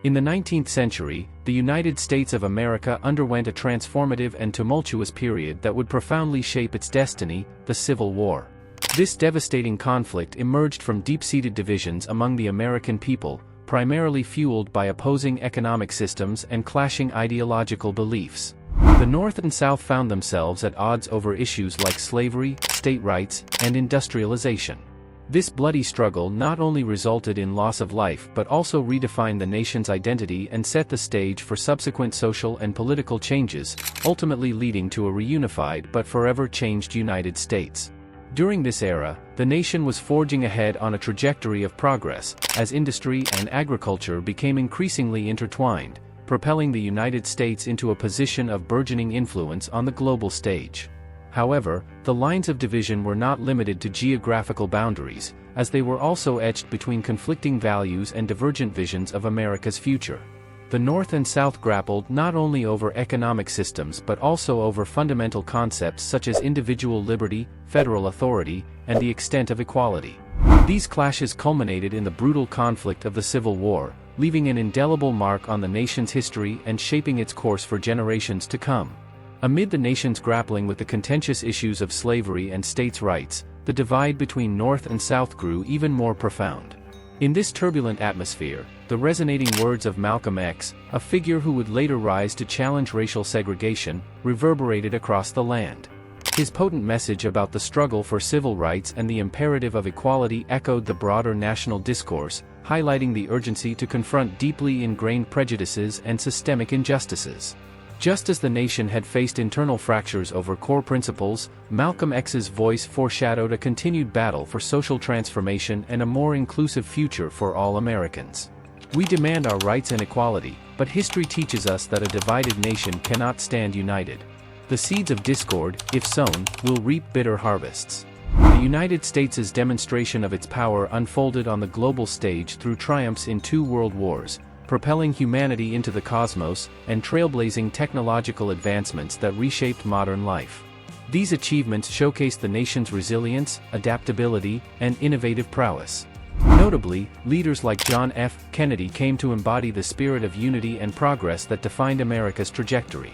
In the 19th century, the United States of America underwent a transformative and tumultuous period that would profoundly shape its destiny, the Civil War. This devastating conflict emerged from deep-seated divisions among the American people, primarily fueled by opposing economic systems and clashing ideological beliefs. The North and South found themselves at odds over issues like slavery, state rights, and industrialization. This bloody struggle not only resulted in loss of life but also redefined the nation's identity and set the stage for subsequent social and political changes, ultimately leading to a reunified but forever changed United States. During this era, the nation was forging ahead on a trajectory of progress, as industry and agriculture became increasingly intertwined, propelling the United States into a position of burgeoning influence on the global stage. However, the lines of division were not limited to geographical boundaries, as they were also etched between conflicting values and divergent visions of America's future. The North and South grappled not only over economic systems but also over fundamental concepts such as individual liberty, federal authority, and the extent of equality. These clashes culminated in the brutal conflict of the Civil War, leaving an indelible mark on the nation's history and shaping its course for generations to come. Amid the nation's grappling with the contentious issues of slavery and states' rights, the divide between North and South grew even more profound. In this turbulent atmosphere, the resonating words of Malcolm X, a figure who would later rise to challenge racial segregation, reverberated across the land. His potent message about the struggle for civil rights and the imperative of equality echoed the broader national discourse, highlighting the urgency to confront deeply ingrained prejudices and systemic injustices. Just as the nation had faced internal fractures over core principles, Malcolm X's voice foreshadowed a continued battle for social transformation and a more inclusive future for all Americans. We demand our rights and equality, but history teaches us that a divided nation cannot stand united. The seeds of discord, if sown, will reap bitter harvests. The United States' demonstration of its power unfolded on the global stage through triumphs in 2 world wars, propelling humanity into the cosmos, and trailblazing technological advancements that reshaped modern life. These achievements showcased the nation's resilience, adaptability, and innovative prowess. Notably, leaders like John F. Kennedy came to embody the spirit of unity and progress that defined America's trajectory.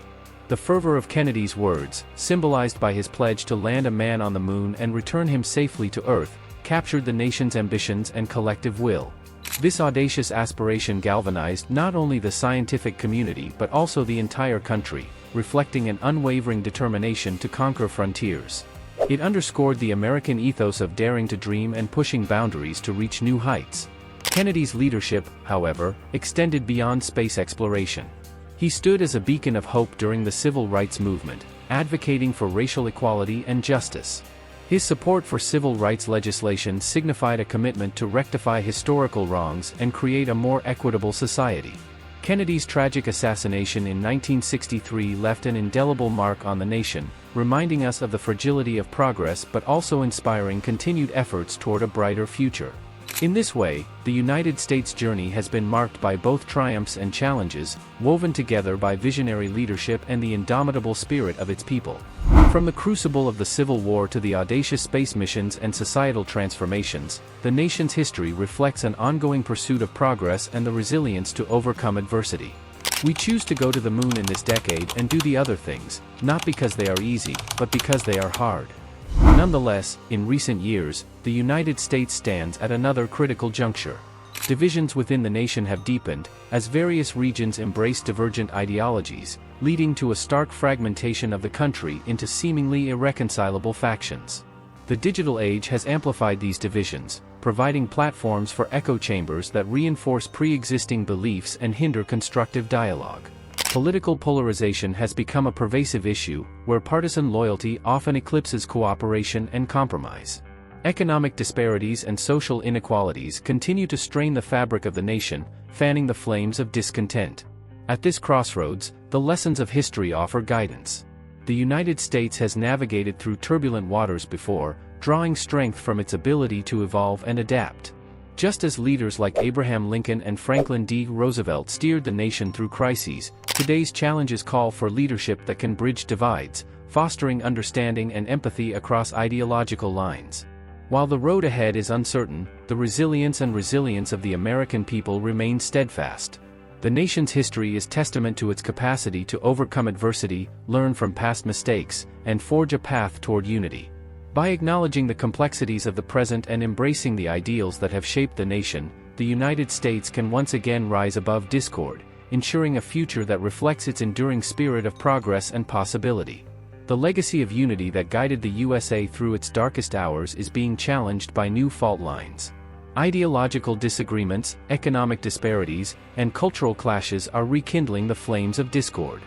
The fervor of Kennedy's words, symbolized by his pledge to land a man on the moon and return him safely to Earth, captured the nation's ambitions and collective will. This audacious aspiration galvanized not only the scientific community but also the entire country, reflecting an unwavering determination to conquer frontiers. It underscored the American ethos of daring to dream and pushing boundaries to reach new heights. Kennedy's leadership, however, extended beyond space exploration. He stood as a beacon of hope during the civil rights movement, advocating for racial equality and justice. His support for civil rights legislation signified a commitment to rectify historical wrongs and create a more equitable society. Kennedy's tragic assassination in 1963 left an indelible mark on the nation, reminding us of the fragility of progress but also inspiring continued efforts toward a brighter future. In this way, the United States' journey has been marked by both triumphs and challenges, woven together by visionary leadership and the indomitable spirit of its people. From the crucible of the Civil War to the audacious space missions and societal transformations, the nation's history reflects an ongoing pursuit of progress and the resilience to overcome adversity. We choose to go to the moon in this decade and do the other things, not because they are easy, but because they are hard. Nonetheless, in recent years, the United States stands at another critical juncture. Divisions within the nation have deepened, as various regions embrace divergent ideologies, leading to a stark fragmentation of the country into seemingly irreconcilable factions. The digital age has amplified these divisions, providing platforms for echo chambers that reinforce pre-existing beliefs and hinder constructive dialogue. Political polarization has become a pervasive issue, where partisan loyalty often eclipses cooperation and compromise. Economic disparities and social inequalities continue to strain the fabric of the nation, fanning the flames of discontent. At this crossroads, the lessons of history offer guidance. The United States has navigated through turbulent waters before, drawing strength from its ability to evolve and adapt. Just as leaders like Abraham Lincoln and Franklin D. Roosevelt steered the nation through crises, today's challenges call for leadership that can bridge divides, fostering understanding and empathy across ideological lines. While the road ahead is uncertain, the resilience of the American people remain steadfast. The nation's history is testament to its capacity to overcome adversity, learn from past mistakes, and forge a path toward unity. By acknowledging the complexities of the present and embracing the ideals that have shaped the nation, the United States can once again rise above discord, ensuring a future that reflects its enduring spirit of progress and possibility. The legacy of unity that guided the USA through its darkest hours is being challenged by new fault lines. Ideological disagreements, economic disparities, and cultural clashes are rekindling the flames of discord.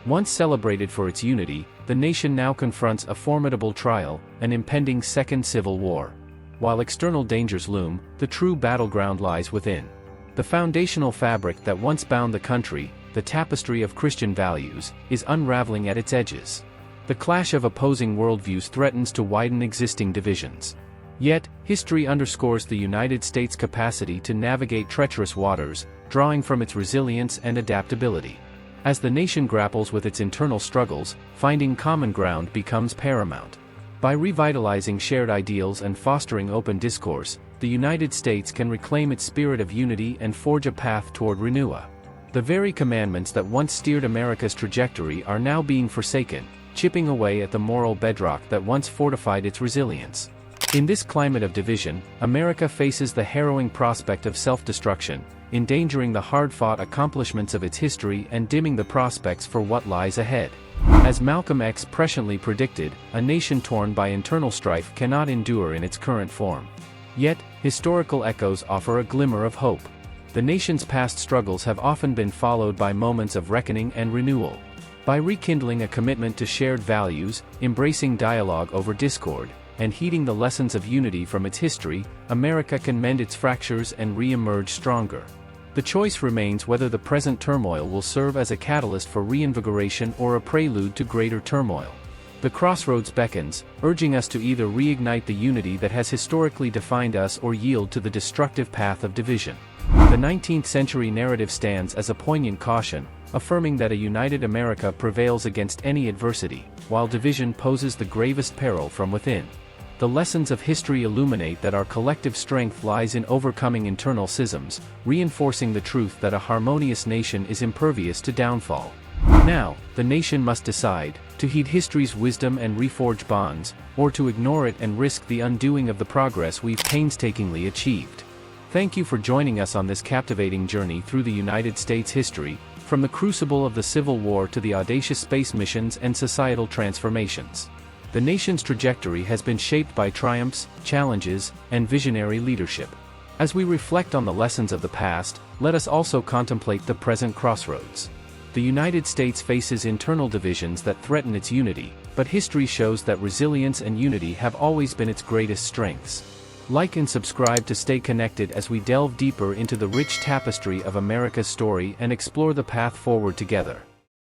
Once celebrated for its unity, the nation now confronts a formidable trial, an impending second civil war. While external dangers loom, the true battleground lies within. The foundational fabric that once bound the country, the tapestry of Christian values, is unraveling at its edges. The clash of opposing worldviews threatens to widen existing divisions. Yet, history underscores the United States' capacity to navigate treacherous waters, drawing from its resilience and adaptability. As the nation grapples with its internal struggles, finding common ground becomes paramount. By revitalizing shared ideals and fostering open discourse, the United States can reclaim its spirit of unity and forge a path toward renewal. The very commandments that once steered America's trajectory are now being forsaken, chipping away at the moral bedrock that once fortified its resilience. In this climate of division, America faces the harrowing prospect of self-destruction, endangering the hard-fought accomplishments of its history and dimming the prospects for what lies ahead. As Malcolm X presciently predicted, a nation torn by internal strife cannot endure in its current form. Yet, historical echoes offer a glimmer of hope. The nation's past struggles have often been followed by moments of reckoning and renewal. By rekindling a commitment to shared values, embracing dialogue over discord, and heeding the lessons of unity from its history, America can mend its fractures and re-emerge stronger. The choice remains whether the present turmoil will serve as a catalyst for reinvigoration or a prelude to greater turmoil. The crossroads beckons, urging us to either reignite the unity that has historically defined us or yield to the destructive path of division. The 19th century narrative stands as a poignant caution, affirming that a united America prevails against any adversity, while division poses the gravest peril from within. The lessons of history illuminate that our collective strength lies in overcoming internal schisms, reinforcing the truth that a harmonious nation is impervious to downfall. Now, the nation must decide, to heed history's wisdom and reforge bonds, or to ignore it and risk the undoing of the progress we've painstakingly achieved. Thank you for joining us on this captivating journey through the United States history, from the crucible of the Civil War to the audacious space missions and societal transformations. The nation's trajectory has been shaped by triumphs, challenges, and visionary leadership. As we reflect on the lessons of the past, let us also contemplate the present crossroads. The United States faces internal divisions that threaten its unity, but history shows that resilience and unity have always been its greatest strengths. Like and subscribe to stay connected as we delve deeper into the rich tapestry of America's story and explore the path forward together.